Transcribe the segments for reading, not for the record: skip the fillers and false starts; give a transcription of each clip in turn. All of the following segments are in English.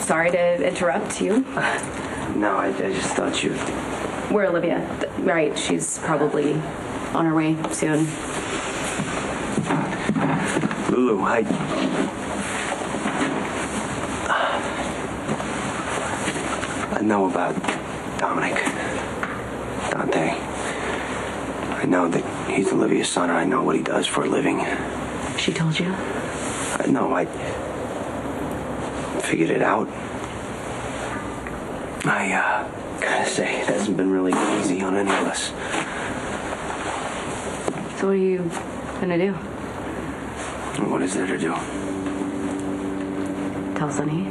Sorry to interrupt you. No, I just thought you... Where Olivia? Right, she's probably on her way soon. Lulu, I know about Dominic. Dante. I know that he's Olivia's son, and I know what he does for a living. She told you? No, I figured it out. I gotta say, it hasn't been really easy on any of us. So what are you gonna do? What is there to do? Tell Sonny?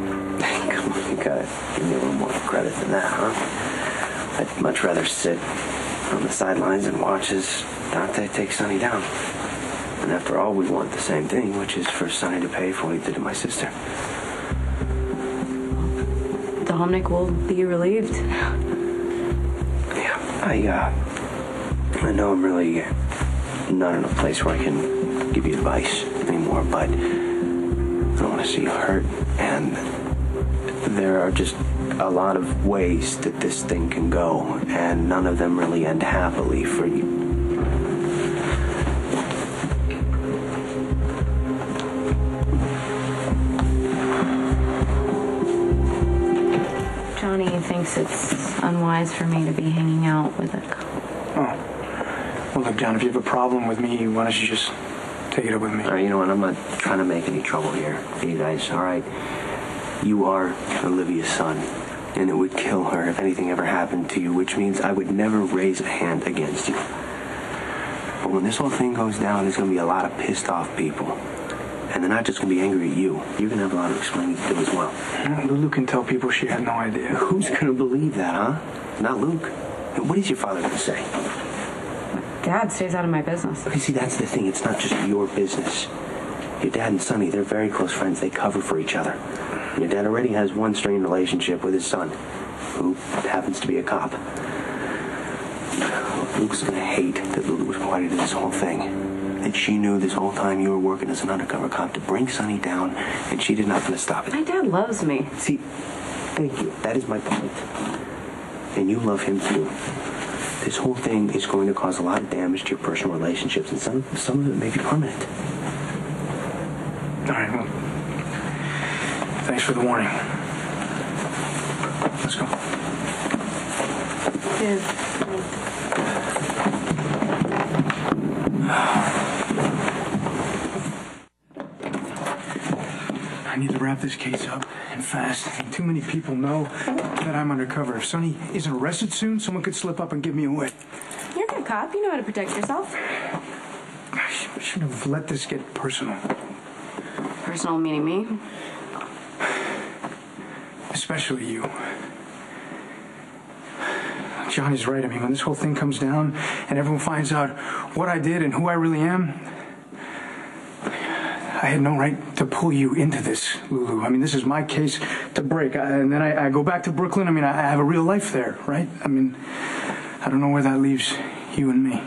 Come on, you gotta give me a little more credit than that, huh? I'd much rather sit on the sidelines and watch as Dante takes Sonny down. And after all, we want the same thing, which is for Sonny to pay for what he did to my sister. Dominic will be relieved. Yeah, I know I'm really not in a place where I can give you advice anymore, but I don't want to see you hurt. And there are just a lot of ways that this thing can go, and none of them really end happily for you. Johnny thinks it's unwise for me to be hanging out with a Oh. Well, look, John, if you have a problem with me, why don't you just take it up with me? All right, you know what? I'm not trying to make any trouble here for you guys, all right? You are Olivia's son, and it would kill her if anything ever happened to you, which means I would never raise a hand against you. But when this whole thing goes down, there's going to be a lot of pissed off people. And they're not just going to be angry at you. You're going to have a lot of explaining to do as well. Lulu can tell people she had no idea. Who's going to believe that, huh? Not Luke. What is your father going to say? Dad stays out of my business. Okay, see, that's the thing. It's not just your business. Your dad and Sonny, they're very close friends. They cover for each other. And your dad already has one strained relationship with his son, who happens to be a cop. Luke's going to hate that Lulu was party to this whole thing. And she knew this whole time you were working as an undercover cop to bring Sonny down, and she did nothing to stop it. My dad loves me. See, thank you. That is my point. And you love him too. This whole thing is going to cause a lot of damage to your personal relationships, and some of it may be permanent. All right, well, thanks for the warning. Let's go. Yeah. I need to wrap this case up and fast. Too many people know that I'm undercover. If Sonny isn't arrested soon, someone could slip up and give me away. You're a good cop. You know how to protect yourself. I shouldn't have let this get personal. Personal meaning me? Especially you. Johnny's right. I mean, when this whole thing comes down and everyone finds out what I did and who I really am, I had no right to pull you into this, Lulu. I mean, this is my case to break. And then I go back to Brooklyn. I mean, I have a real life there, right? I mean, I don't know where that leaves you and me.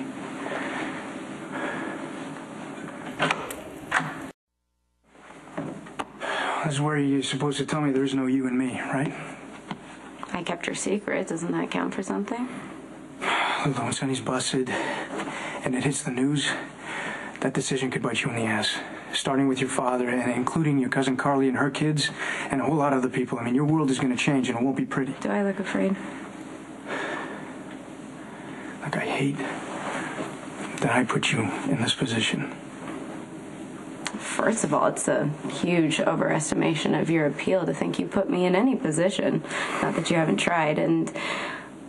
That's where you're supposed to tell me there's no you and me, right? I kept your secret. Doesn't that count for something? Lulu, when Sonny's busted and it hits the news, that decision could bite you in the ass. Starting with your father and including your cousin Carly and her kids and a whole lot of other people. I mean, your world is going to change and it won't be pretty. Do I look afraid? Like, I hate that I put you in this position. First of all, it's a huge overestimation of your appeal to think you put me in any position. Not that you haven't tried. And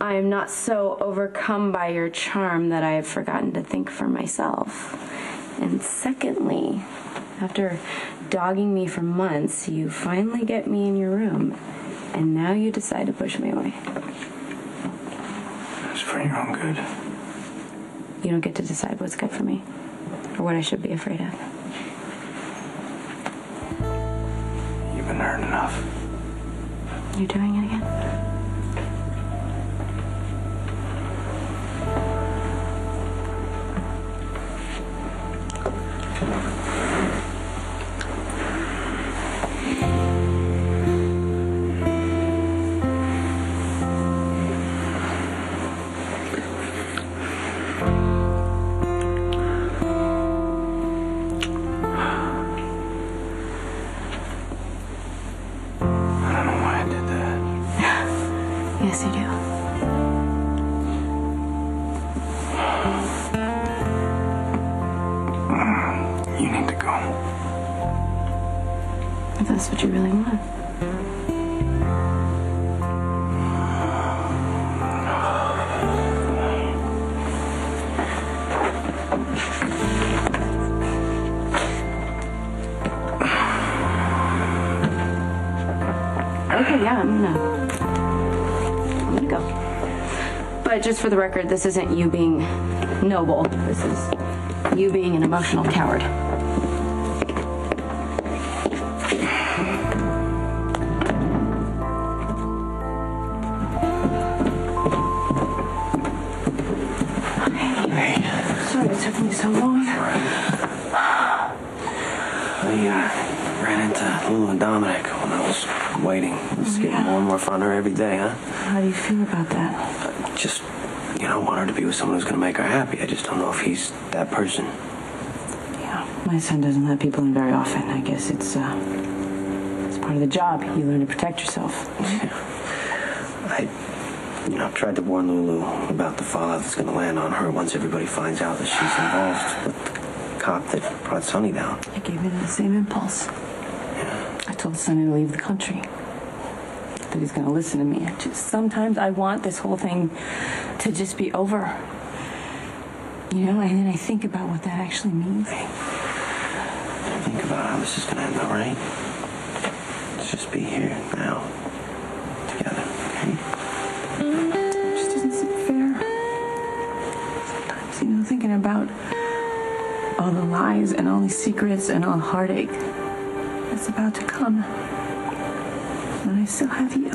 I am not so overcome by your charm that I have forgotten to think for myself. And secondly, after dogging me for months, you finally get me in your room. And now you decide to push me away. It's for your own good. You don't get to decide what's good for me. Or what I should be afraid of. You've been hurt enough. You're doing it again? You need to go. If that's what you really want. Okay, yeah, I'm gonna go. But just for the record, this isn't you being noble. This is you being an emotional coward. Hey. Sorry it took me so long. I ran into Lulu and Dominic when I was waiting. It's getting more and more fun her every day, huh? How do you feel about that? Just, want her to be with someone who's going to make her happy. I just don't know if he's that person. Yeah, my son doesn't let people in very often. I guess it's part of the job. You learn to protect yourself. I've tried to warn Lulu about the fallout that's going to land on her once everybody finds out that she's involved with the cop that brought Sonny down. I gave it the same impulse. Yeah. I told Sonny to leave the country. That he's going to listen to me. Sometimes I want this whole thing to just be over. And then I think about what that actually means. Hey, think about how this is going to end, all right? Let's just be here now, together, okay? It just doesn't seem fair. Sometimes, thinking about all the lies and all the secrets and all the heartache that's about to come. And I still have you.